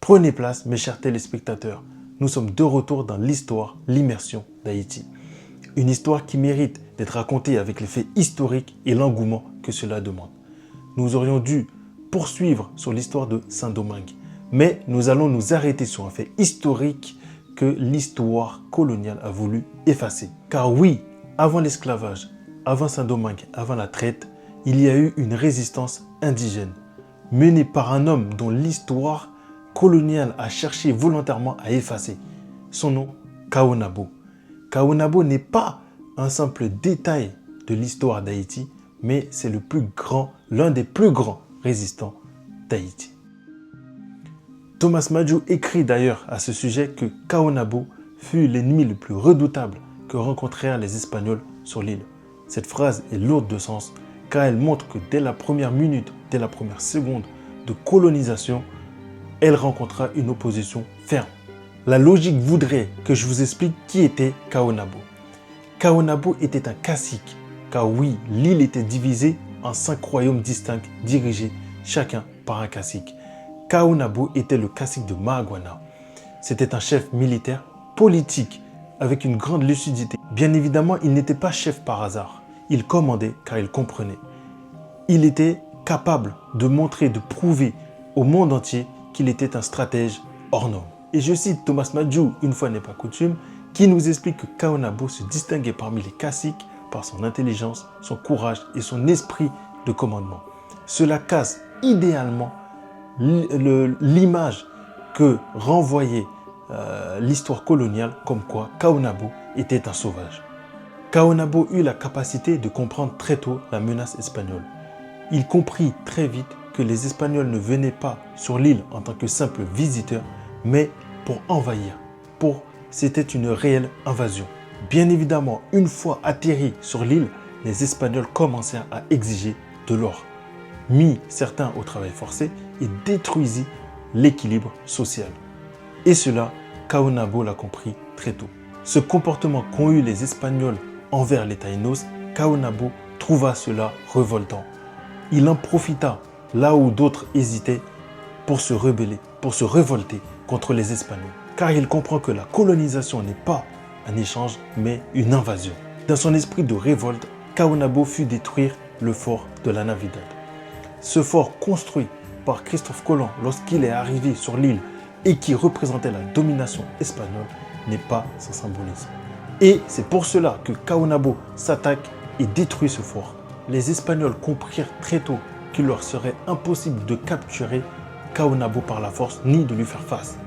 Prenez place, mes chers téléspectateurs. Nous sommes de retour dans l'histoire, l'immersion d'Haïti. Une histoire qui mérite d'être racontée avec les faits historiques et l'engouement que cela demande. Nous aurions dû poursuivre sur l'histoire de Saint-Domingue, mais nous allons nous arrêter sur un fait historique que l'histoire coloniale a voulu effacer. Car oui, avant l'esclavage, avant Saint-Domingue, avant la traite, il y a eu une résistance indigène, menée par un homme dont l'histoire coloniale a cherché volontairement à effacer. Son nom, Kaonabo. Kaonabo n'est pas un simple détail de l'histoire d'Haïti, mais c'est l'un des plus grands résistants d'Haïti. Thomas Madjou écrit d'ailleurs à ce sujet que Kaonabo fut l'ennemi le plus redoutable que rencontrèrent les Espagnols sur l'île. Cette phrase est lourde de sens car elle montre que dès la première minute, dès la première seconde de colonisation, elle rencontra une opposition ferme. La logique voudrait que je vous explique qui était Kaonabo. Kaonabo était un cacique, car oui, l'île était divisée en 5 royaumes distincts, dirigés chacun par un cacique. Kaonabo était le cacique de Maguana. C'était un chef militaire, politique, avec une grande lucidité. Bien évidemment, il n'était pas chef par hasard. Il commandait car il comprenait. Il était capable de montrer, de prouver au monde entier qu'il était un stratège hors norme. Et je cite Thomas Madjou, une fois n'est pas coutume, qui nous explique que Kaonabo se distinguait parmi les caciques par son intelligence, son courage et son esprit de commandement. Cela casse idéalement l'image que renvoyait l'histoire coloniale comme quoi Kaonabo était un sauvage. Kaonabo eut la capacité de comprendre très tôt la menace espagnole. Il comprit très vite que les Espagnols ne venaient pas sur l'île en tant que simples visiteurs, mais pour envahir. C'était une réelle invasion. Bien évidemment, une fois atterris sur l'île, les Espagnols commencèrent à exiger de l'or, mis certains au travail forcé et détruisit l'équilibre social. Et cela, Kaonabo l'a compris très tôt. Ce comportement qu'ont eu les Espagnols envers les Taïnos, Kaonabo trouva cela révoltant. Il en profita là où d'autres hésitaient pour se rebeller, pour se révolter contre les Espagnols. Car il comprend que la colonisation n'est pas un échange, mais une invasion. Dans son esprit de révolte, Kaonabo fut détruire le fort de la Navidad. Ce fort construit par Christophe Colomb lorsqu'il est arrivé sur l'île et qui représentait la domination espagnole n'est pas sans symbolisme. Et c'est pour cela que Kaonabo s'attaque et détruit ce fort. Les Espagnols comprirent très tôt qu'il leur serait impossible de capturer Kaonabo par la force ni de lui faire face.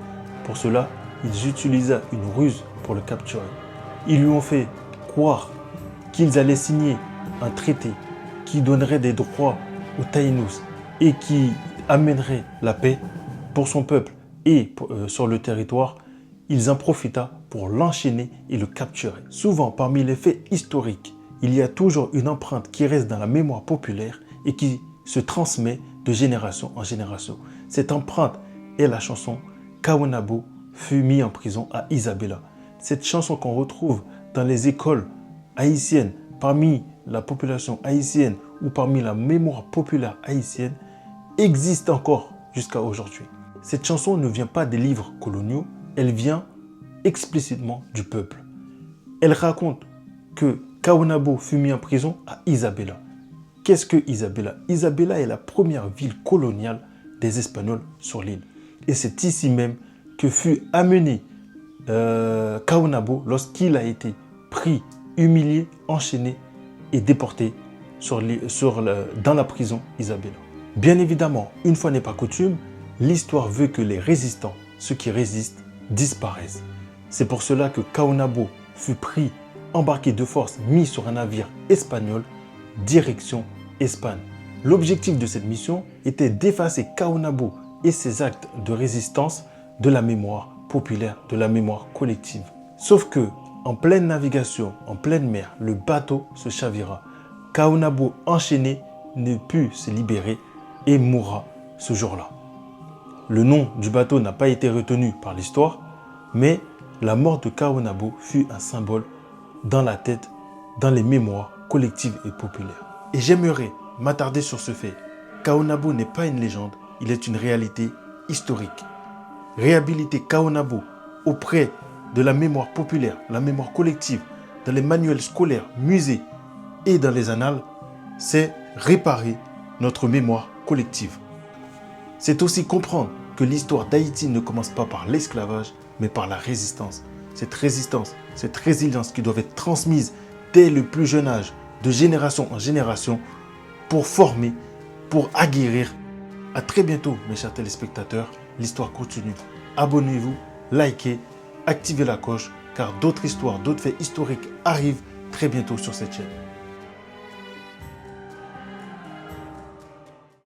Pour cela, ils utilisèrent une ruse pour le capturer. Ils lui ont fait croire qu'ils allaient signer un traité qui donnerait des droits aux Taïnos et qui amènerait la paix pour son peuple et sur le territoire. Ils en profita pour l'enchaîner et le capturer. Souvent, parmi les faits historiques, il y a toujours une empreinte qui reste dans la mémoire populaire et qui se transmet de génération en génération. Cette empreinte est la chanson « Kaonabo fut mis en prison à Isabella ». Cette chanson qu'on retrouve dans les écoles haïtiennes, parmi la population haïtienne ou parmi la mémoire populaire haïtienne, existe encore jusqu'à aujourd'hui. Cette chanson ne vient pas des livres coloniaux, elle vient explicitement du peuple. Elle raconte que Kaonabo fut mis en prison à Isabella. Qu'est-ce que Isabella? Isabella est la première ville coloniale des Espagnols sur l'île. Et c'est ici même que fut amené Kaonabo lorsqu'il a été pris, humilié, enchaîné et déporté dans la prison Isabella. Bien évidemment, une fois n'est pas coutume, l'histoire veut que les résistants, ceux qui résistent, disparaissent. C'est pour cela que Kaonabo fut pris, embarqué de force, mis sur un navire espagnol, direction Espagne. L'objectif de cette mission était d'effacer Kaonabo et ses actes de résistance de la mémoire populaire, de la mémoire collective. Sauf que, en pleine navigation, en pleine mer, le bateau se chavira. Kaonabo, enchaîné, ne put se libérer et mourra ce jour-là. Le nom du bateau n'a pas été retenu par l'histoire, mais la mort de Kaonabo fut un symbole dans la tête, dans les mémoires collectives et populaires. Et j'aimerais m'attarder sur ce fait. Kaonabo n'est pas une légende, il est une réalité historique. réhabiliter Kaonabo auprès de la mémoire populaire, la mémoire collective, dans les manuels scolaires, musées et dans les annales, c'est réparer notre mémoire collective. C'est aussi comprendre que l'histoire d'Haïti ne commence pas par l'esclavage, mais par la résistance. Cette résistance, cette résilience qui doivent être transmises dès le plus jeune âge, de génération en génération, pour former, pour aguerrir. À très bientôt, mes chers téléspectateurs. L'histoire continue. Abonnez-vous, likez, activez la cloche, car d'autres histoires, d'autres faits historiques arrivent très bientôt sur cette chaîne.